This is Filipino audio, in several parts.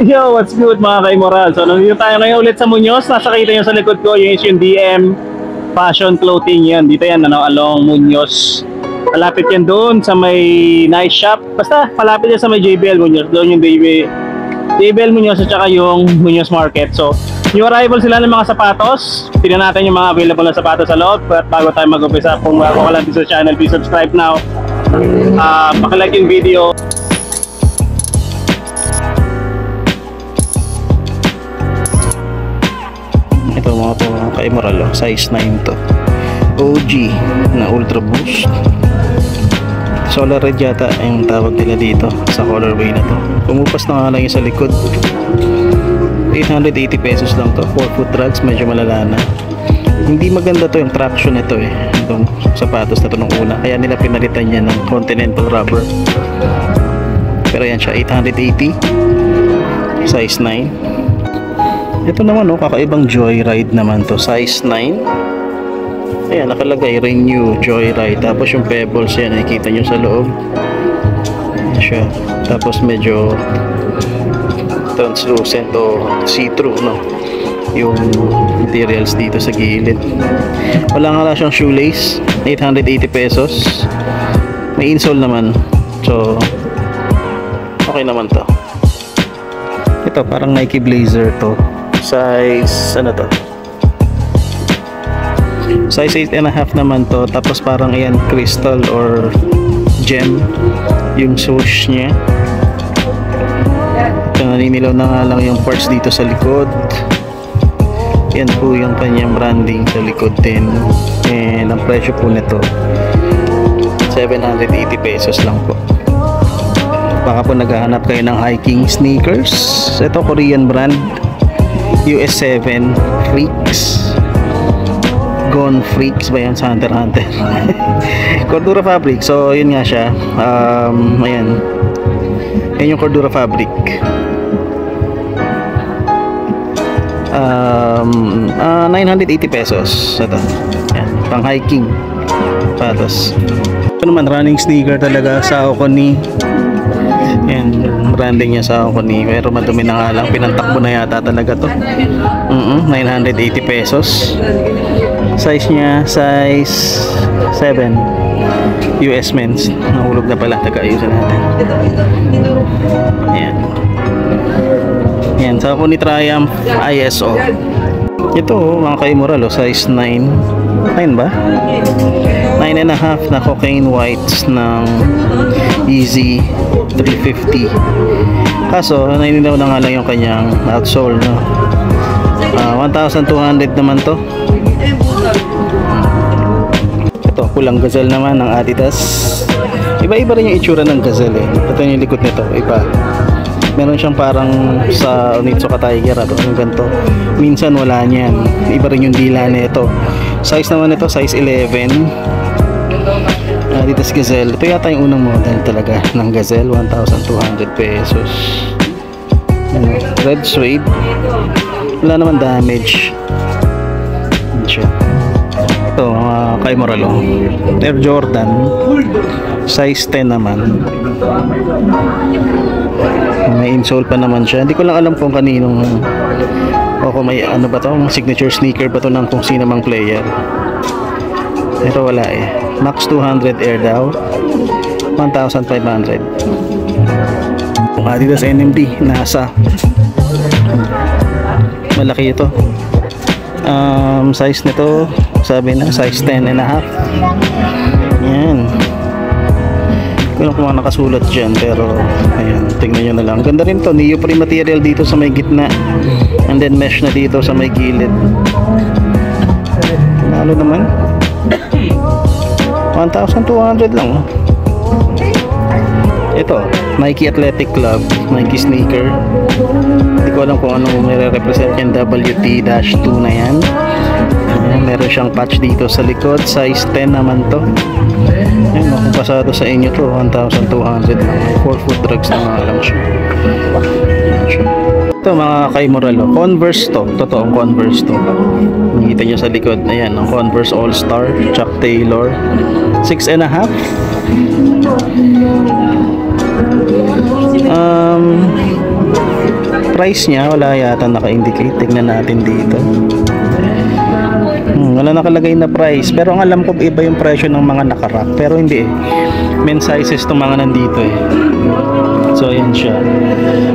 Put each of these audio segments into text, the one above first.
Yo, what's good mga ka-Immoral? So, nandito tayo ngayon ulit sa Muñoz. Nasa kita nyo sa likod ko, yung DM Fashion Clothing yan. Dito yan, along Muñoz. Malapit yan doon sa may nice shop. Basta, malapit yan sa may JBL Muñoz. Doon yung JBL Muñoz at saka yung Muñoz Market. So, new arrival sila ng mga sapatos. Tingnan natin yung mga available na sapatos sa loob. At bago tayo mag-umpisa, kung bago ka lang dito sa channel, please subscribe now. Pakilike yung video. Ito mga ka-Immoral, size 9 to, OG na Ultra Boost. Solar Red yata yung tawag nila dito sa colorway na to. Pumupas na nga lang yung sa likod. 880 pesos lang to, 4-foot drugs, medyo malala na. Hindi maganda to yung traction nito itong sapatos na to nung una, kaya nila pinalitan niya ng Continental rubber. Pero yan siya, 880, size 9. Ito naman kakaibang Joyride naman to, size 9. Ayan, nakalagay Renew Joyride. Tapos yung pebbles yan, nakikita nyo sa loob. Ayan siya. Tapos medyo translucent o see-through, no? Yung materials dito sa gilid. Wala nga siyang shoelace. 880 pesos. May insole naman. So, okay naman to. Ito, parang Nike Blazer to. Size, ano to? Size 8.5 naman to. Tapos parang ayan, crystal or gem yung swoosh nya. Naninilaw na nga lang yung parts dito sa likod. Yan po yung kanyang branding sa likod din. And ang presyo po nito 780 pesos lang po. Baka po naghahanap kayo ng hiking sneakers. Ito Korean brand, US7 Freaks. Gone Freaks ba yan sa Hunter x Hunter? Cordura fabric. So yun nga siya. Ayan. Yan yung Cordura fabric. 980 pesos. Ito. Yan. Pang hiking. Patos. Ito naman running sneaker talaga sa Saucony. Yan, branding niya sa Saucony. Pero madumi na nga lang. Pinantakbo na yata talaga to. 980 pesos. Size niya, size 7. US men's. Nahulog na pala. Taga-ayusin natin. Yan. Yan, Saucony Triumph ISO. Ito mga ka-Immoral, size 9. 9 ba? 9.5 na cocaine whites ng Easy 350. Kaso naninilaw na nga lang yung kanyang outsole, no? 1,200 naman to. Ito pulang Gazelle naman ng Adidas. Iba-iba rin yung itsura ng Gazelle Ito yung likod nito, iba. Meron siyang parang sa Onitsuka Tiger yung ganito. Minsan wala niyan. Iba rin yung dila nito. Size naman ito, size 11. Adidas Gazelle. Ito yata yung unang model talaga ng Gazelle. 1,200 pesos. Red suede. Wala naman damage. Ito ka-Immoral, Air Jordan, size 10 naman. May insole pa naman siya. Hindi ko lang alam kung kaninong kung may ano ba to, signature sneaker ba to ng kung sino mang player. Ito wala Max 200 Air daw, 1,500. Adidas NMD NASA. Malaki ito. Size nito sabi na size 10.5. Yan. Hindi ko lang nakasulat dyan, pero ayan, tingnan nyo na lang. Ganda rin to, neoprene material dito sa may gitna, and then mesh na dito sa may gilid. Nalo naman 1,200 lang. Ito Nike Athletic Club, Nike sneaker. Hindi ko alam kung anong nire-represent yung WT-2 na yan. Ayan, meron siyang patch dito sa likod, size 10 naman to. Ayan, kung pasado sa inyo to, 1,200 lang. 4-foot drugs na nga lang siya. Ito Ito mga kay-moral, oh. Converse to. Totoong Converse to. Nakita nyo sa likod. Ayan, ang Converse All-Star. Chuck Taylor. 6.5. Price niya, wala yata naka-indicate. Tignan natin dito. Wala nakalagay na price. Pero ang alam ko, iba yung presyo ng mga naka-rack. Pero hindi eh. Men's sizes itong mga nandito eh. So ayan siya.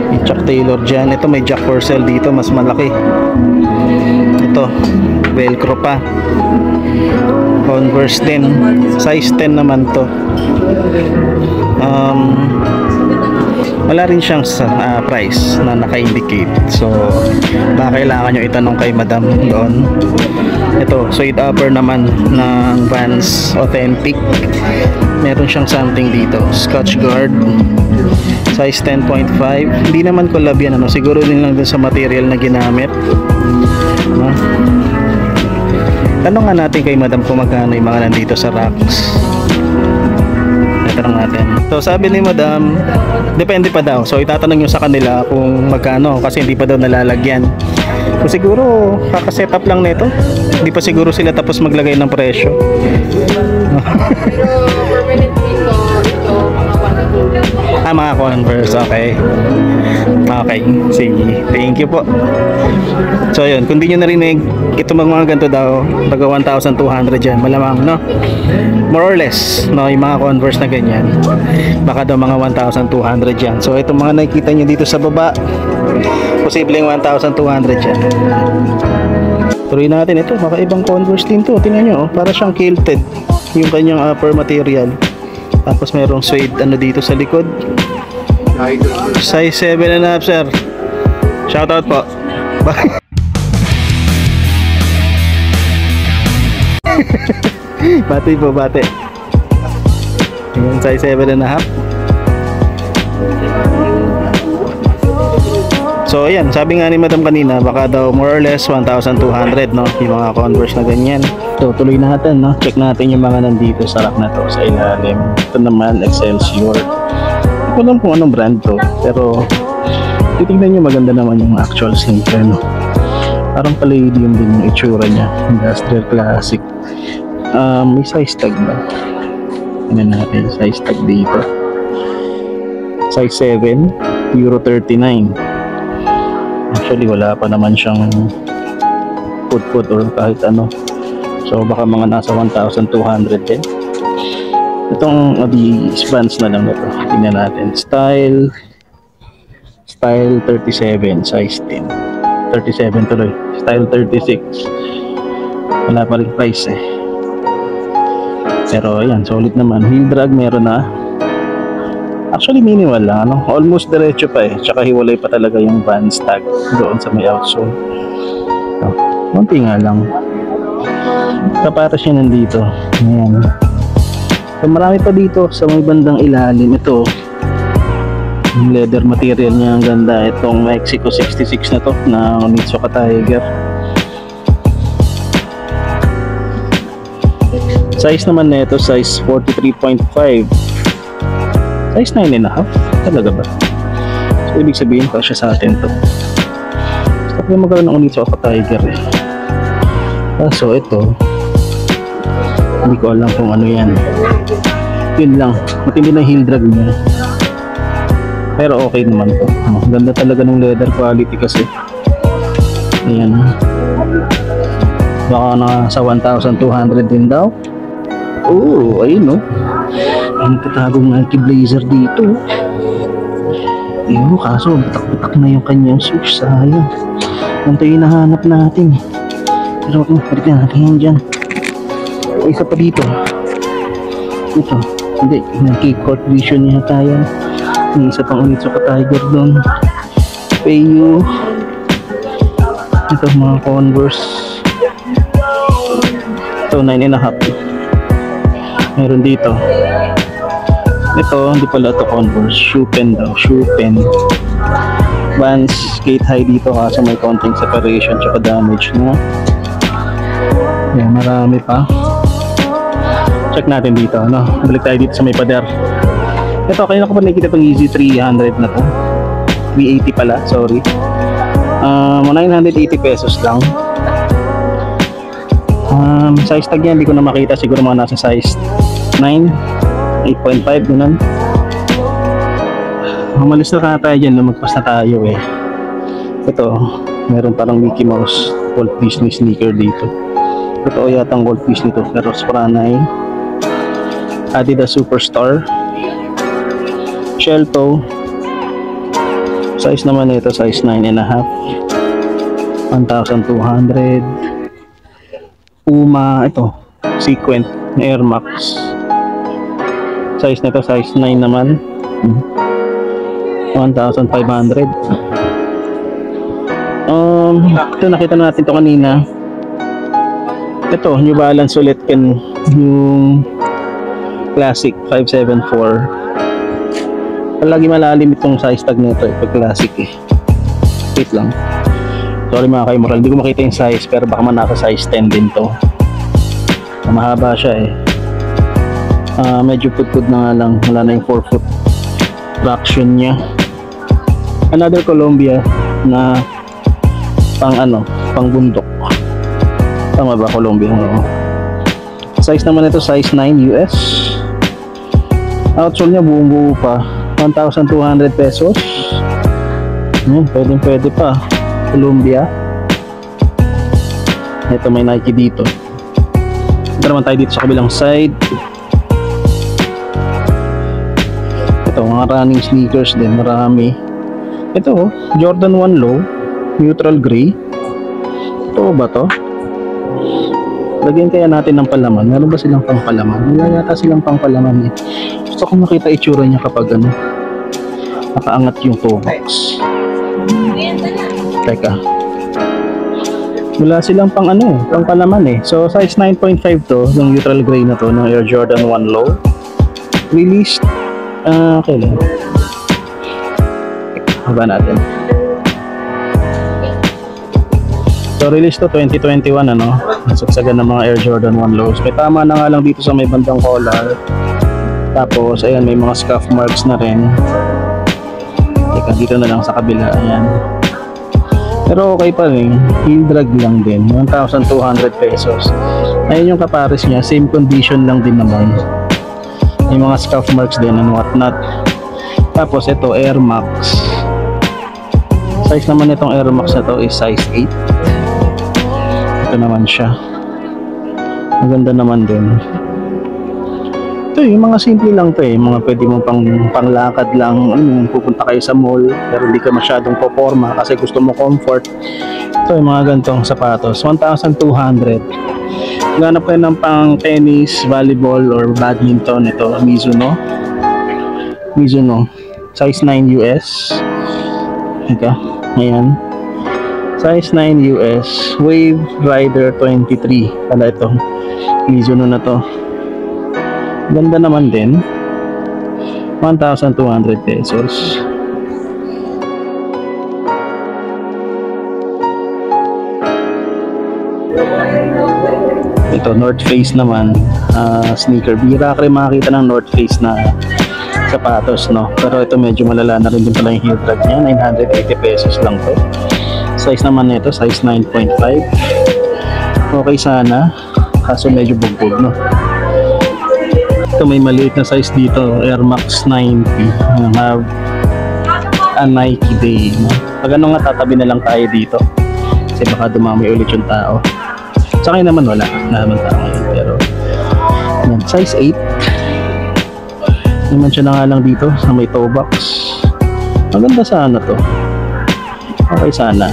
May Chuck Taylor dyan. Ito may Jack Purcell dito, mas malaki. Ito, Velcro pa. Converse din. Size 10 naman to. Wala rin siyang price na naka-indicate. So baka kailangan nyo itanong kay madam doon. Ito, suede upper naman ng Vans Authentic. Meron siyang something dito, Scotch Guard, size 10.5. Hindi naman collab yan, ano? Siguro din lang din sa material na ginamit, no? Tanong nga natin kay madam kung magkano yung mga nandito sa racks. Tanong natin. So sabi ni madam, depende pa daw. So itatanong nyo sa kanila kung magkano, kasi hindi pa daw nalalagyan. So siguro kaka-setup lang nito. Hindi pa siguro sila tapos maglagay ng presyo. Mga Converse, okay. Okay, sige. Thank you po. So yun, kung di nyo narinig, ito mga ganito daw, taga 1,200 dyan, malamang, no? More or less, no? Yung mga Converse na ganyan, baka daw mga 1,200 dyan. So itong mga nakikita nyo dito sa baba, posibleng 1,200 dyan. Tuloy natin ito, baka ibang Converse din to. Tingnan nyo, para siyang kilted yung kanyang upper material. Tapos merong suede ano dito sa likod. Size 7.5, sir. Shoutout po. Bati po, bati. Ayan, size 7.5. So ayan, sabi nga ni madam kanina, baka daw more or less 1,200, no? Yung mga Converse na ganyan. So tuloy natin, no? Check natin yung mga nandito sa rack na to sa ilalim. Ito naman, Excelsior. Hindi ko alam kung anong brand to, pero titignan nyo, maganda naman yung actual sneaker, no? Parang palladium din yung itsura nya. Industrial classic. May size tag ba? Tingnan natin, size tag dito. Size 7, Euro 39. Actually wala pa naman siyang put or kahit ano. So baka mga nasa 1,200 din. Itong Adidas Vans na lang ito. Tingnan natin. Style 37, size 10. 37 tuloy. Style 36. Wala pa rin price eh. Pero ayan, solid naman. Heel drag meron na. Actually minimal lang, ano? Almost diretso pa eh. Tsaka hiwalay pa talaga yung Vans tag doon sa may outsole. So, konti nga lang. Kapatas siya nandito. Ayan. So, marami pa dito sa may bandang ilalim. Ito, yung leather material niya ang ganda. Itong Mexico 66 na to na Onitsuka Tiger. Size naman nito, size 43.5. Size 9.5? Talaga ba? So, ibig sabihin pa siya sa atin to. Gusto ko magkaroon ng Onitsuka Tiger eh. So ito, hindi ko alam kung ano yan. Yun lang, matindi na heel drag niya. Pero okay naman to. Ganda talaga ng leather quality kasi. Ayan. Baka na sa 1,200 din daw. Oh, ayun no. Ang tatagong anti-blazer dito. Ayun, kaso butak-butak na yung kanyang switch. Sayang. Ganito yung nahanap natin. Pero balik na natin yan dyan. Isa pa dito. Ito. Hindi. Nag-K-Court Vision niya tayo. May isa pang Onitsuka Tiger doon. Payu. Ito mga Converse. Ito 9.5. Meron dito. Ito, hindi pala ito Converse. Shoe pen daw. Shoe pen. Vans skate high dito kasi may konting separation tsaka damage na. Yan, marami pa. Check natin dito, no? Balik tayo dito sa may pader. Ito, kaya ko pa nakikita itong Easy 300 na to. 380 pala, sorry. 980 pesos lang. Size tag niya hindi ko na makita, siguro mga nasa size 9, 8.5 ganun. Umalis na tayo dyan, lumagpas na tayo eh. Ito, meron parang Mickey Mouse Walt Disney sneaker dito. Ito yata ang Walt Disney to, pero Pranay Adidas Superstar shell toe. Size naman ito, size 9.5, 1,200. Puma, ito Sequent Air Max, size nito size 9 naman, 1,500. Ito nakita natin to kanina. Ito New Balance ulit kan yung Classic 574. Lagi malalim itong size tag nito pag Classic eh. Wait lang, sorry mga kay-moral, hindi ko makita yung size, pero baka man nasa size 10 din to. Mahaba siya eh. Medyo putpud na nga lang, wala na yung 4-foot traction nya. Another Columbia na pang bundok. Tama ba, Columbia? Oo. Size naman ito size 9 US. Outsole nya buong buo pa, 1,200 pesos. Pwede pa. Columbia. Ito may Nike dito. Ito naman tayo dito sa kabilang side. Ito mga running sneakers din, marami. Ito Jordan 1 Low neutral gray. Ito ba to? Lagyan kaya natin ng palaman. Meron ba silang pang palaman? Wala yata silang pang palaman eh. Gusto ko makita itsura niya kapag nakaangat yung toe box. Teka, wala silang pang pang palaman eh. So size 9.5 to, yung neutral gray na to ng Air Jordan 1 Low. Released kailan? Haba natin. So release to 2021 nasagsagan ng mga Air Jordan 1 Lows. May tama na nga lang dito sa may bandang collar. Tapos ayan, may mga scuff marks na rin. Teka, dito na lang sa kabila, ayan. Pero okay pa rin, heel drag lang din, 1,200 pesos. Ayun yung kapares niya, same condition lang din naman. May mga scuff marks din and what not. Tapos ito Air Max. Size naman itong Air Max na to is size 8. Ito naman siya, maganda naman din. Ito yung mga simple lang to eh, mga pwede mo panglakad lang, pupunta kayo sa mall pero hindi ka masyadong poporma kasi gusto mo comfort. Ito yung mga gantong sapatos, 1,200. Ganap kayo ng pang tennis, volleyball or badminton. Ito Mizuno size 9 US. Teka, ayan, size 9 US, Wave Rider 23 pala ito, Mizuno na to. Ganda naman din, 1,200 pesos. Ito North Face naman, sneaker. Bira ka rin makakita ng North Face na sapatos, no? Pero ito medyo malala na rin din pala yung heel drag niya, 980 pesos lang to. Size naman nito, size 9.5. Okay sana, kaso medyo bugbog, no? Ito may maliit na size dito, Air Max 90. Have a Nike Day, no? Pag nga, tatabi na lang tayo dito kasi baka dumami ulit yung tao. Sa akin naman wala naman tao ngayon, pero yan, size 8. Naman siya na nga lang dito sa may toe box. Maganda sana to, okay sana.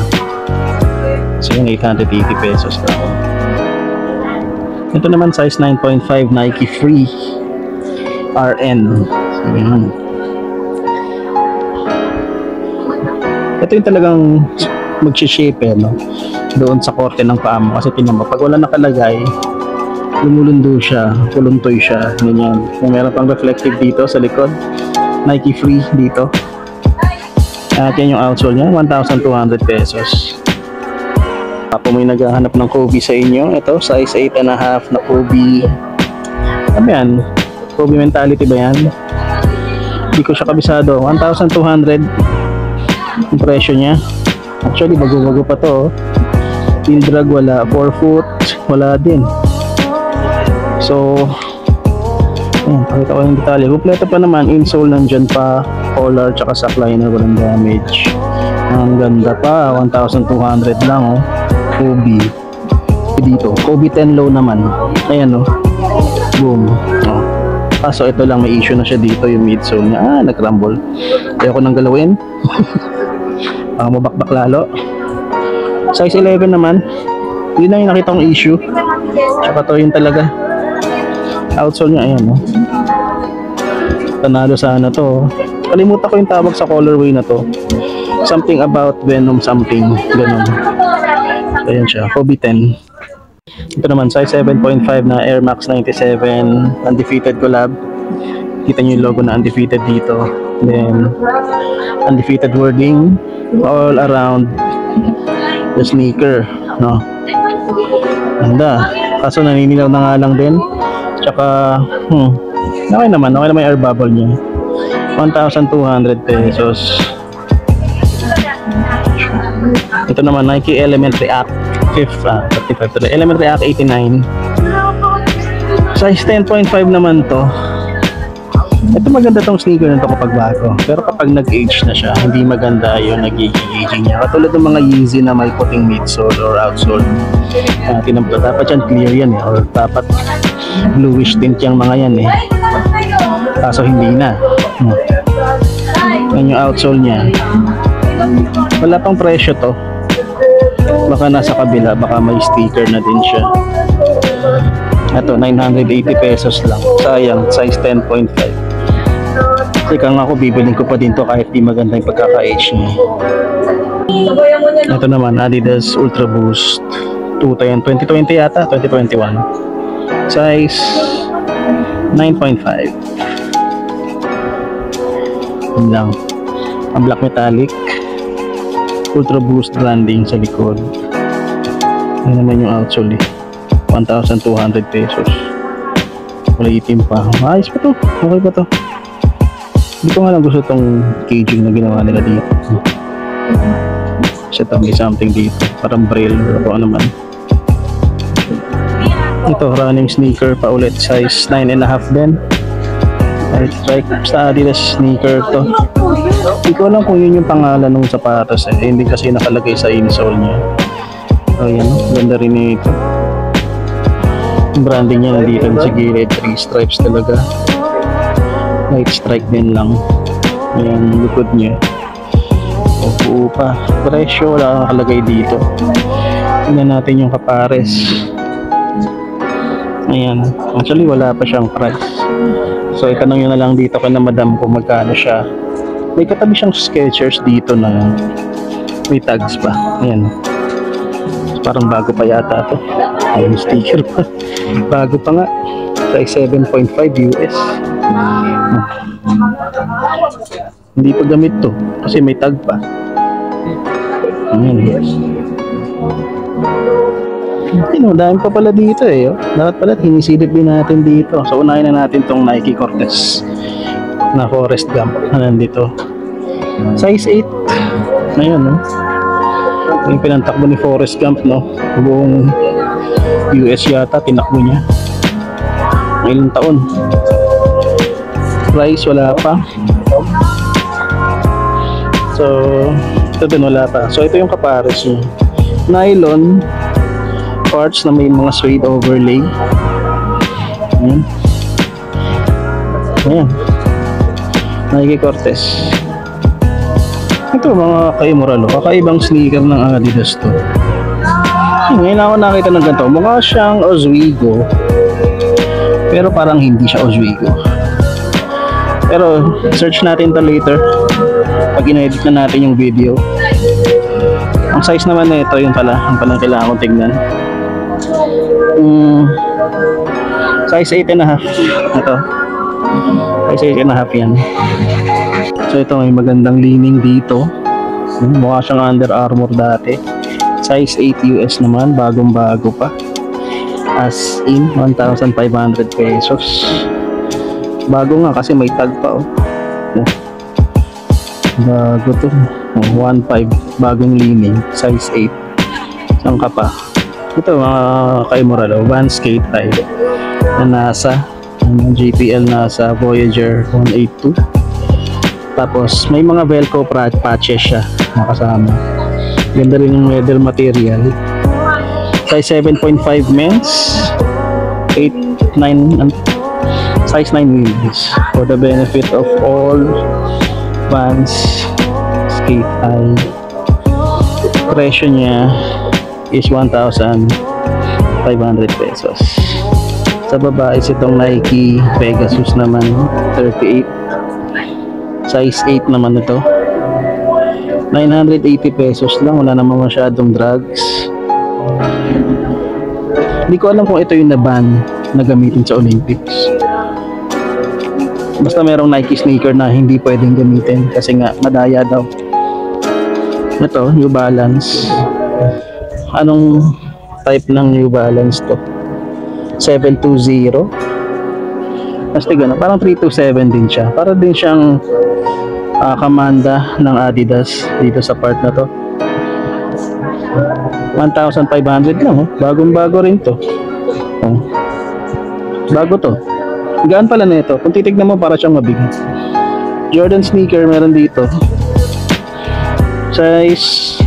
So yung 880 pesos lang. Ito naman size 9.5 Nike Free RN. So, yun. Ito yung talagang mag-shape no? Doon sa korte ng paa mo. Kasi tingnan mo, pag wala nakalagay, lumulundo siya, kuluntoy siya, ganyan. Kung meron pang reflective dito sa likod, Nike Free dito. At yan yung outsole niya, 1,200 pesos. Kapag may naghahanap ng Kobe sa inyo, ito size 8.5 na Kobe. Ano yan? Kobe mentality ba yan? Hindi ko siya kabisado. 1,200 yung presyo niya. Actually, bago-bago pa to. Steel drag wala, 4 foot wala din. So, ayan, pakita ko yung detalye. Kompleto pa naman, insole nandyan pa, collar tsaka sack liner, walang damage. Ang ganda pa, 1,200 lang oh. Kobe dito, Kobe 10 low naman. Ayan oh, boom oh. Kaso ito lang, may issue na siya dito, yung midsole niya, nag-rumble. Ayoko nang galawin. Mabakbak lalo. Size 11 naman, yun lang yung nakita kong issue. Tsaka to yun talaga, outsole niya, ayan oh. Panalo sana to. Kalimutan ko yung tawag sa colorway na to, something about Venom something, ganun. So ayan siya, Kobe 10. Ito naman, size 7.5 na Air Max 97 undefeated collab. Kita nyo yung logo na undefeated dito. Then undefeated wording all around the sneaker, no? Ganda. Kaso naninilaw na nga lang din. Tsaka okay naman yung air bubble niya. 1,200 pesos. Ito naman, Nike Element React 35 Element React 89. Size 10.5 naman to. Ito maganda tong sneaker na to kapag bago. Pero kapag nag-age na siya, hindi maganda yung nagiging aging niya. Katulad ng mga Yeezy na may puting midsole or outsole. Tinampo, dapat yan clear yan eh. Or dapat bluish tint yung mga yan eh. Kaso hindi na. Yan yung outsole niya. Wala pang presyo to. Baka nasa kabila, baka may sticker na din siya. Ito, 980 pesos lang. Sayang, size 10.5. Kasi kung ako, bibiling ko pa din to kahit di maganda yung pagkaka-age niya. Ito naman, Adidas Ultra Boost 210, 2020 yata, 2021. Size 9.5. Yun lang. Ang black metallic, Ultra Boost branding sa likod. Yan naman yung outsole eh. 1,200 pesos. Wala itim pa. Ayos pa to. Okay pa to. Hindi ko nga lang gusto tong caging na ginawa nila dito. Kasi may something dito. Parang braille o ano naman. Ito, running sneaker pa ulit. Size 9.5 din. Right strike sa Adidas sneaker to. Hindi ko alam kung yun yung pangalan ng sapatos eh. Hindi kasi nakalagay sa insole niya. So yan, ganda rin ito. Yung branding niya nandito sa gilid, 3 stripes talaga. Light strike din lang. Ayan, likod niya. Buo pa. Presyo wala nakalagay dito. Tingnan natin yung kapares. Ayan, actually wala pa siyang price. So itanong nyo na lang dito kay na madam kung magkano siya. May katabi siyang Skechers dito na may tags pa. Ayan. Parang bago pa yata ito. May sticker pa. Bago pa nga. Size 7.5 US. Hindi pa gamit to kasi may tag pa. Ayan. Dami pa pala dito eh. Dapat pala hinisilip din natin dito. So unahin na natin tong Nike Cortez na Forest Gump na nandito. Size 8. Ayan no. Yung pinantakbo ni Forest Gump no. Buong US yata tinakbo niya. Ilang taon. Price wala pa. So ito din wala pa. So ito yung kapares niya. Nylon parts na may mga suede overlay. Ayan. Ayan. Nike Cortez. Ito mga kaimoralo. Kakaibang sneaker ng Adidas to. Ngayon ako nakita ng ganito. Mukha siyang Oswego. Pero parang hindi siya Oswego. Pero search natin to later. Pag in-edit na natin yung video. Ang size naman na ito, yun pala. Yung palang kailangan kong tignan. Size 8.5 ito. Size 8.5 yan. So ito may magandang leaning dito. Mukha siyang Under Armour dati. Size 8 US naman, bagong bago pa. As in 1,500 pesos. Bago nga kasi may tag pa oh. Bago to. 1,500. bagong lining, size 8. Saan ka pa? Ito mga ka-immoral, Vans skate tayo na NASA, JPL NASA Voyager 182. Tapos may mga velcro patches siya nakasama. Ganda rin yung leather material. Size 7.5 men's, 8, 9, size 9 wheels for the benefit of all Vans skate high. Presyo niya is 1,500 pesos. Sa baba is itong Nike Pegasus naman, 38, size 8 naman ito, 980 pesos lang. Wala naman masyadong drugs. Hindi ko alam kung ito yung na-ban na gamitin sa Olympics. Basta merong Nike sneaker na hindi pwedeng gamitin kasi nga madaya daw. Ito, New Balance. Anong type ng New Balance to? 720. Astig na, parang 327 din siya. Para din siyang Kamanda ng Adidas dito sa part na to. 1,500 lang, oh. Bagong-bago rin to. Oh. Bago to. Gaan pala na ito. Kung titignan mo, para siyang mabigat. Jordan sneaker meron dito. Size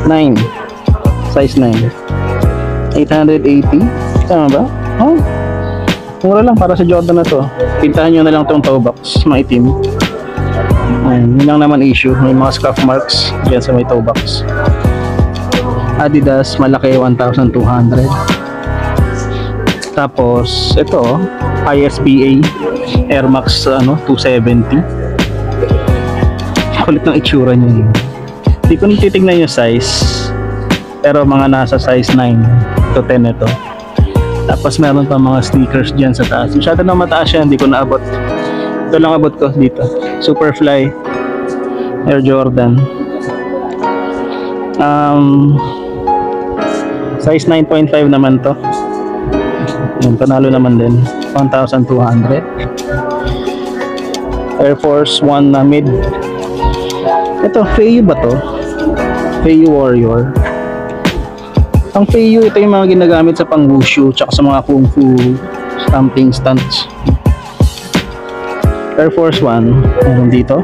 9. Size 9. 880. Tama ba? Oh. Mura lang para sa Jordan na to. Pintahan nyo na lang itong toe box. Maitim. Ayun. Yun lang naman issue. May mga scuff marks dyan sa may toe box. Adidas, malaki, 1,200. Tapos, ito, ISPA Air Max 270. Kulit ng itsura niya. Hindi ko titignan yung size. Pero mga nasa size 9 to 10 ito. Tapos meron pa mga sneakers dyan sa taas. Masyado na mataas yan, hindi ko naabot. Ito lang abot ko dito. Superfly Air Jordan. Size 9.5 naman to. Yung panalo naman din, 1,200. Air Force 1 na mid. Ito, Feiyu ba to? Feiyu Warrior. Ang Feiyu, ito yung mga ginagamit sa pang wushu tsaka sa mga kung fu stamping stunts. Air Force 1 meron dito.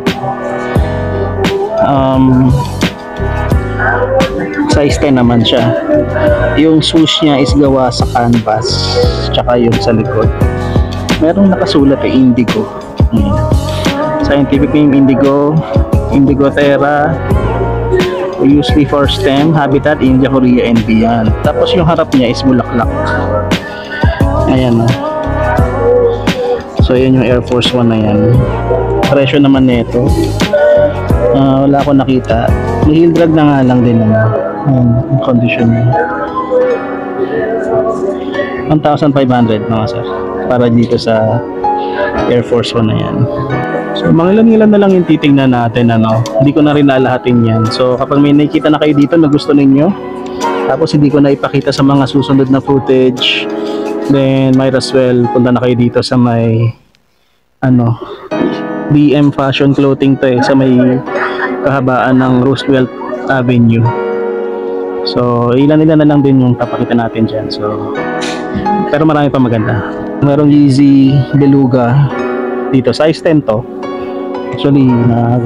Size 10 naman siya. Yung swoosh niya is gawa sa canvas tsaka yung sa likod merong nakasulat Indigo. Scientific name Indigo, Indigo Terra, usually for STEM, habitat India, Korea and beyond. Tapos yung harap niya is bulaklak. Ayan o. So yun yung Air Force 1 na yan. Presyo naman nito wala akong nakita. Heel drag na nga lang din naman ang condition niya. 1,500 mga sir para dito sa Air Force 1 na yan. So mga ilan na lang yung titingnan natin, hindi ko na rin lalahatin yan. So kapag may nakikita na kayo dito na gusto ninyo, tapos hindi ko na ipakita sa mga susunod na footage, then might as well punta na kayo dito sa may BM Fashion Clothing to sa may kahabaan ng Roosevelt Avenue. So ilan na lang din yung papakita natin dyan. So pero marami pa maganda. Merong Yeezy Beluga dito, size 10 to. Actually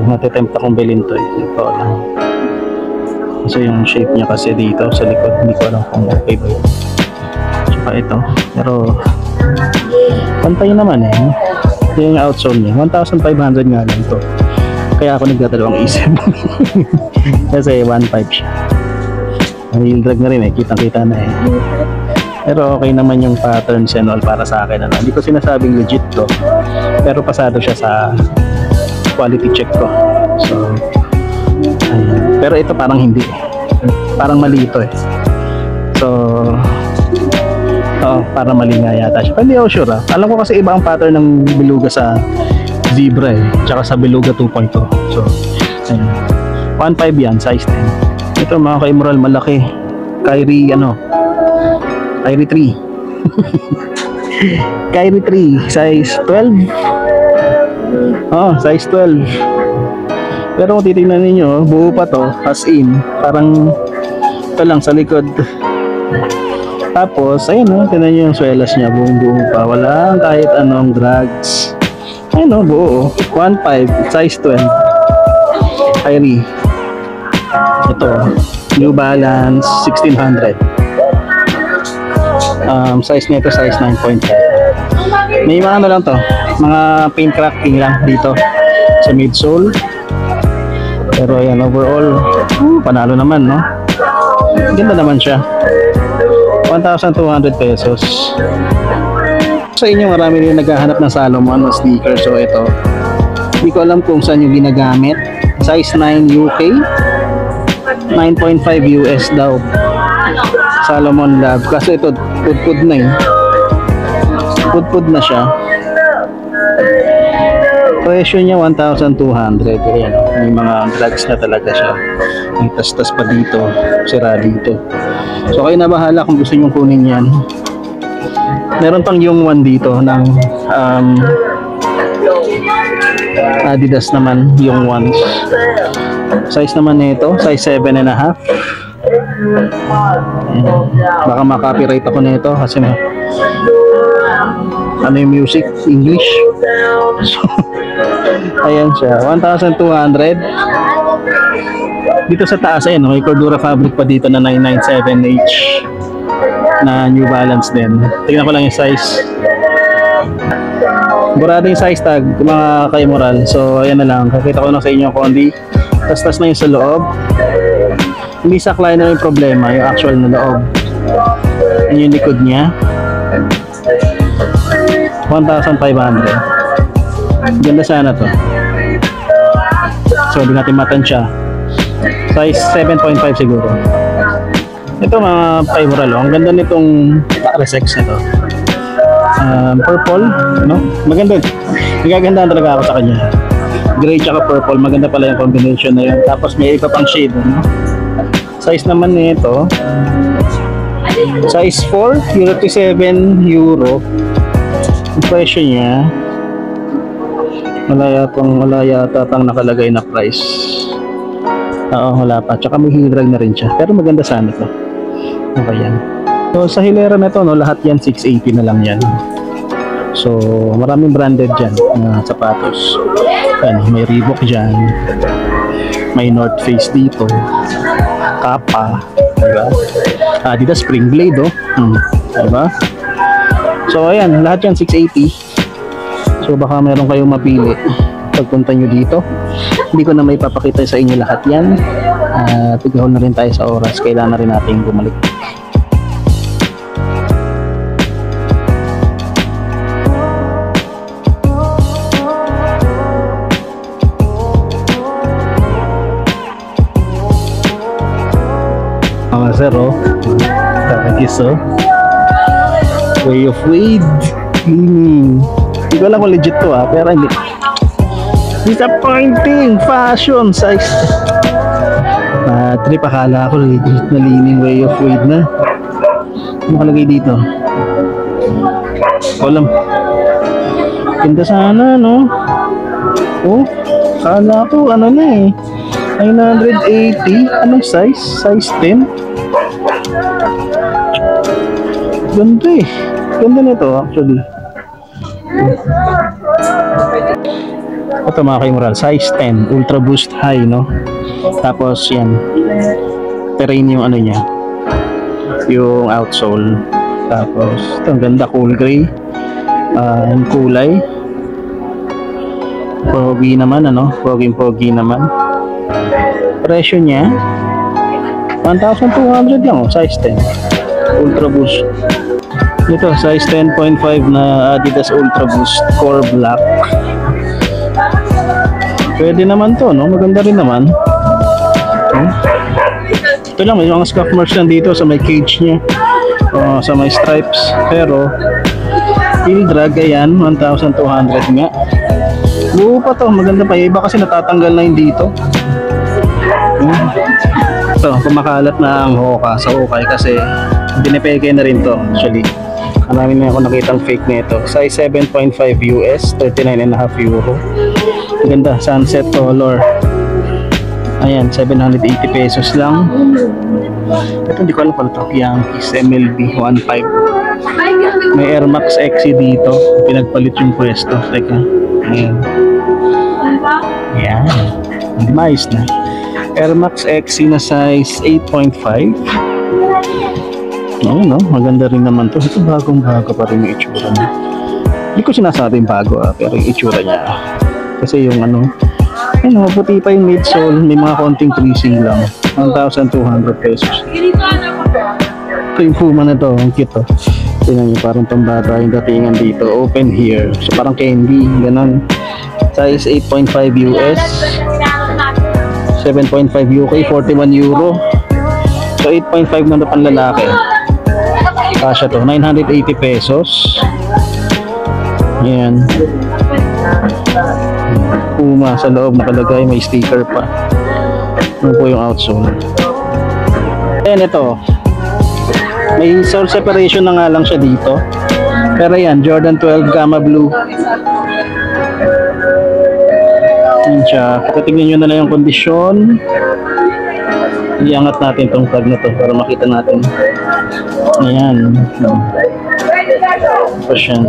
natitempt akong bilhin to ito lang. Kasi yung shape niya kasi dito sa likod, hindi ko alam kung okay ba yun. Tsaka ito, pero pantay naman yung outsole niya, 1,500 nga lang to. Kaya ako nagdadalawang isip. Kasi 1.5 siya. Heel drag na rin kitang-kita na Pero okay naman yung patterns and all para sa akin. Hindi ko sinasabing legit to, pero pasado siya sa quality check ko. So ayun. Pero ito parang hindi, parang mali ito So parang mali nga yata siya. Hindi ako sure Alam ko kasi iba ang pattern ng Beluga sa Zebra tsaka sa Beluga 2.0. So ayun, 1.5 yan, size 10. Ito mga ka-immoral, malaki. Kyrie Kyrie 3. Kyrie 3, size 12. Size 12. Pero kung titignan ninyo, buo pa to, as in, parang ito lang sa likod. Tapos, ayun o, tignan nyo yung swelas niya, buong buo pa. Wala kahit anong drags. Ayun o, buo o. 1.5, size 12. Kyrie. Ito, New Balance 1600. Size nito, size 9.5. May mga ano lang to, mga paint cracking lang dito sa midsole. Pero ayan, overall, panalo naman, no? Ganda naman siya. 1,200 pesos. Sa inyo, marami rin naghahanap ng Salomon o sneaker. So ito, hindi ko alam kung saan yung ginagamit. Size 9 UK, 9.5 US daw. Salomon Lab. Kasi ito, pudpud na eh. Pudpud na siya. Presyo niya 1,200. Ayan, may mga drags na talaga siya. May tas-tas pa dito, sira dito. So kayo na bahala kung gusto nyo kunin yan. Meron pang yung one dito ng Adidas naman, yung ones. Size naman nito, size 7.5. Baka makapiright ako nito kasi ano yung music, English. So ayan siya, 1,200. Dito sa taas, ayan, may Cordura fabric pa dito na 997H na New Balance din. Tingnan ko lang yung size. Burado yung size tag, mga kay-moral. So ayan na lang, kakita ko na sa inyo kung hindi tas-tas na yung sa loob. Hindi saklay na yung problema, yung actual na loob. Yan yung likod niya, 1,500. Ganda sana to. So hindi natin matansya. Size 7.5 siguro. Ito mga kay-moral, ang ganda nitong Resex na to. Purple, no? Maganda. Nagagandaan talaga ako sa kanya. Gray tsaka purple, maganda pala yung combination na yun. Tapos may iba pang shade, no? Size naman nito, size 4, Euro 7 euro. Yung presyo niya, wala yata pang nakalagay na price. Oo, wala pa. Tsaka may heel drag na rin siya. Pero maganda sana to. Okay yan. So sa hilera na to, no, lahat yan 680 na lang yan. So maraming branded dyan na sapatos. Ayan, may Reebok dyan, may North Face dito, Kappa, diba? Adidas Spring Blade, oh. Diba? So ayan, lahat yan 680. So baka meron kayong mapili pagpunta nyo dito. Hindi ko na may papakita sa inyo lahat yan. Tigahon na rin tayo sa oras. Kailangan na rin natin bumalik. Mga sir, oh. Kakagis, oh. Way of Wade. Hindi ko alam kung legit to, pero hindi. Disappointing fashion size. Trip, akala ko legit na lining Way of Wade na. Ano nakalagay dito? Walang. Ganda sana, no? Oh, akala ko ano na eh, 980. Anong size? Size 10. Ganda eh. Ganda nito actually. Ito mga kay-moral, size 10, Ultra Boost High, no? Tapos yan, terrain yung ano niya, yung outsole. Tapos ito, ang ganda, cool gray. Yung kulay pogi naman, ano? Pogi naman. Presyo niya 1,200 lang, oh. Size 10, Ultra Boost. Ito, size 10.5 na Adidas Ultra Boost Core Black. Pwede naman to, no? Maganda rin naman. Ito lang, may mga scuff marks lang dito sa may cage niya, sa may stripes. Pero heel drag, ayan, 1,200 nga. Buo pa to, maganda pa. Iba kasi natatanggal na yun dito. Ito, kumakalat na ang Hoka sa Hokay kasi binipeke na rin to actually. Marami na ako nakitang fake nito. Size 7.5 US, 39.5 euro. Ganda, sunset color. Ayan, 780 pesos lang. Ito hindi ko alam pala ito. Yankees MLB 1.5. May Air Max XC dito. Pinagpalit yung pwesto. Teka. Ayan. Ayan. Hindi maayos na. Air Max XC na size 8.5. No, maganda rin naman to. Ito bagong-bago pa rin yung itsura niya. Hindi ko sinasabing bago pero yung itsura niya. Kasi yung ano, puti pa yung midsole, may mga konting creasing lang. 1,200 pesos. Ito yung Puma na to, ang cute oh. Tingnan nyo, parang pambata yung datingan dito. Open here. So parang candy, ganun. Size 8.5 US. 7.5 UK, 41 euro. So 8.5 na panlalaki. Kasya to, 980 pesos. Ayan. Puma sa loob nakalagay, may sticker pa. Ano po yung outsole. Ayan ito. May sole separation na nga lang siya dito. Pero yan, Jordan 12 Gamma Blue. Yan siya. Patingnan nyo na lang yung kondisyon. Iangat natin itong tag na to para makita natin. Ayan. Tapos yan.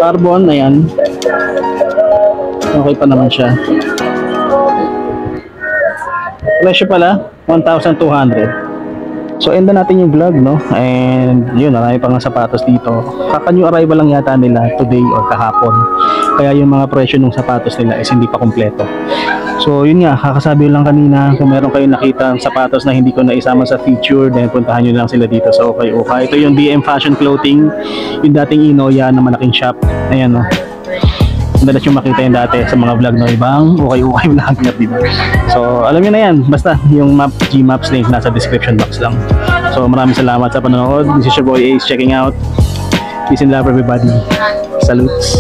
Carbon, ayan. Okay pa naman siya. Presyo pala, 1,200. So, end na natin yung vlog, no? And, yun, marami pa nga sapatos dito. Kaka-new arrival lang yata nila today or kahapon. Kaya yung mga presyo ng sapatos nila is hindi pa kompleto. So, yun nga, kakasabi lang kanina, kung meron kayong nakita sapatos na hindi ko na isama sa feature, then puntahan nyo lang sila dito sa Okay Okay. Ito yung DM Fashion Clothing, yung dating Inoya na malaking shop. Ayan, no? Madalas yung makita yung dati sa mga vlog ng ibang Okay vlog na dito. So, alam nyo na yan. Basta, yung map, Gmaps link nasa description box lang. So, maraming salamat sa panonood. This is your boy Ace checking out. Peace and love everybody. Salutes.